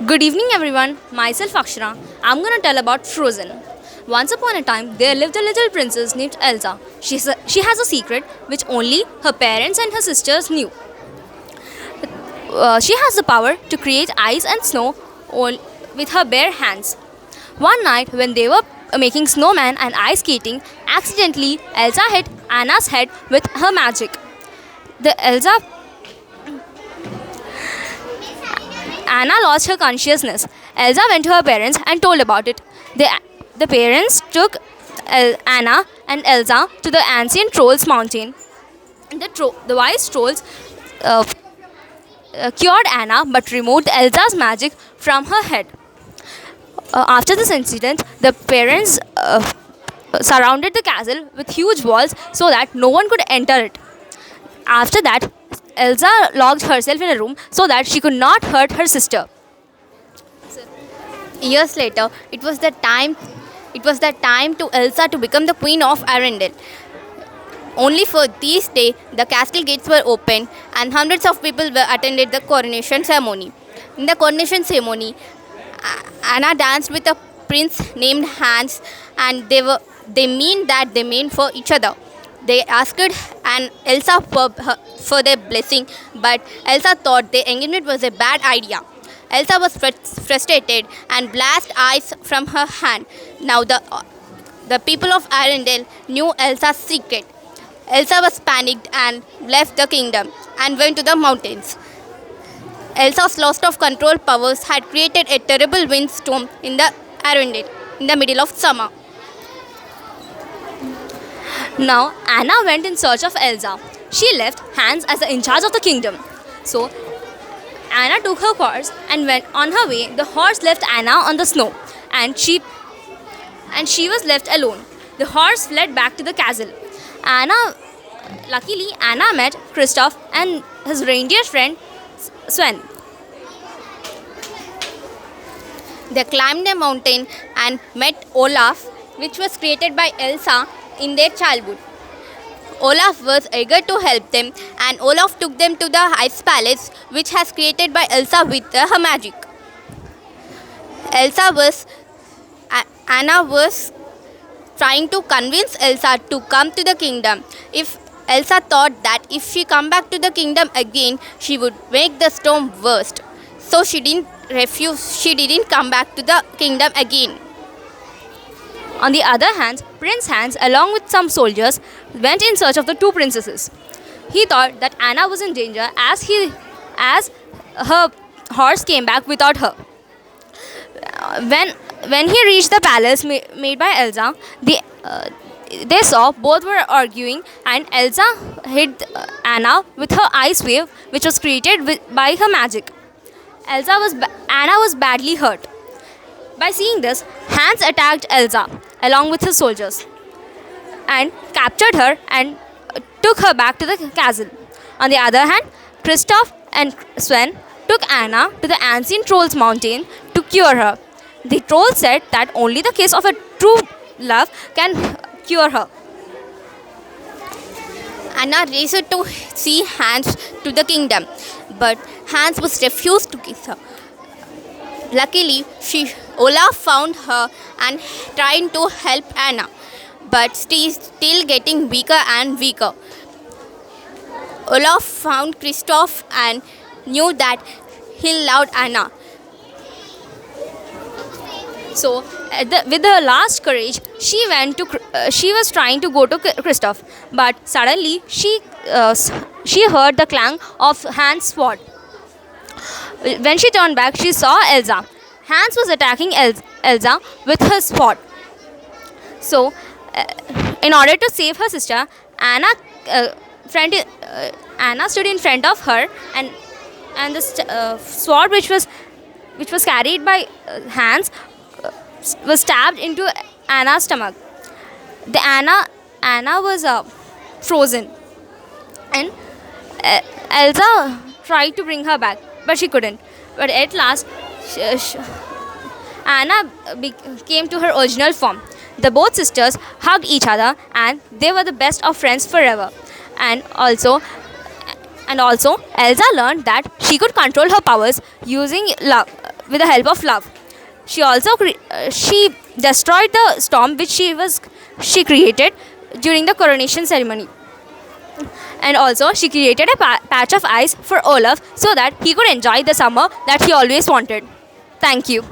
Good evening, everyone. Myself Akshara. I'm gonna tell about Frozen. Once upon a time, there lived a little princess named Elsa. She has a secret which only her parents and her sisters knew. She has the power to create ice and snow with her bare hands. One night, when they were making snowman and ice skating, accidentally Elsa hit Anna's head with her magic. The Elsa Anna lost her consciousness. Elsa went to her parents and told about it. The parents took Anna and Elsa to the ancient trolls mountain. The wise trolls uh, cured Anna but removed Elsa's magic from her head. After this incident, the parents surrounded the castle with huge walls so that no one could enter it. After that, Elsa locked herself in a room so that she could not hurt her sister. Years later, it was the time to Elsa to become the queen of Arendelle. Only for this day, the castle gates were open and hundreds of people were attended the coronation ceremony. In the coronation ceremony, Anna danced with a prince named Hans, and they mean for each other. They asked and Elsa for their blessing, but Elsa thought the engagement was a bad idea. Elsa was frustrated and blasted ice from her hand. Now the people of Arendelle knew Elsa's secret. Elsa was panicked and left the kingdom and went to the mountains. Elsa's loss of control powers had created a terrible windstorm in the Arendelle in the middle of summer. Now, Anna went in search of Elsa. She left Hans as the in charge of the kingdom. So, Anna took her horse and went on her way. The horse left Anna on the snow, and she was left alone. The horse fled back to the castle. Luckily, Anna met Kristoff and his reindeer friend Sven. They climbed a mountain and met Olaf, which was created by Elsa in their childhood. Olaf was eager to help them, and Olaf took them to the ice palace, which was created by Elsa with her magic. Anna was trying to convince Elsa to come to the kingdom. If Elsa thought that if she come back to the kingdom again, she would make the storm worse. So she didn't refuse. She didn't come back to the kingdom again. On the other hand, Prince Hans, along with some soldiers, went in search of the two princesses. He thought that Anna was in danger as her horse came back without her. When he reached the palace made by Elsa, they saw both were arguing, and Elsa hit Anna with her ice wave, which was created by her magic. Anna was badly hurt. By seeing this, Hans attacked Elsa along with his soldiers and captured her and took her back to the castle. On the other hand, Kristoff and Sven took Anna to the ancient trolls mountain to cure her. The trolls said that only the kiss of a true love can cure her. Anna raced to see Hans to the kingdom, but Hans was refused to kiss her. Luckily, Olaf found her and tried to help Anna, but she is still getting weaker and weaker. Olaf found Kristoff and knew that he loved Anna. So, with her last courage, she was trying to go to Kristoff, but suddenly she heard the clang of Hans' sword. When she turned back, she saw Elsa. Hans was attacking Elsa with his sword. So, in order to save her sister, Anna stood in front of her, and the sword which was carried by Hans was stabbed into Anna's stomach. Anna was frozen, and Elsa tried to bring her back, but she couldn't. But at last, Anna came to her original form. The both sisters hugged each other, and they were the best of friends forever. And also, Elsa learned that she could control her powers using love, with the help of love. She also she destroyed the storm which she created during the coronation ceremony. And also she created a patch of ice for Olaf so that he could enjoy the summer that he always wanted. Thank you.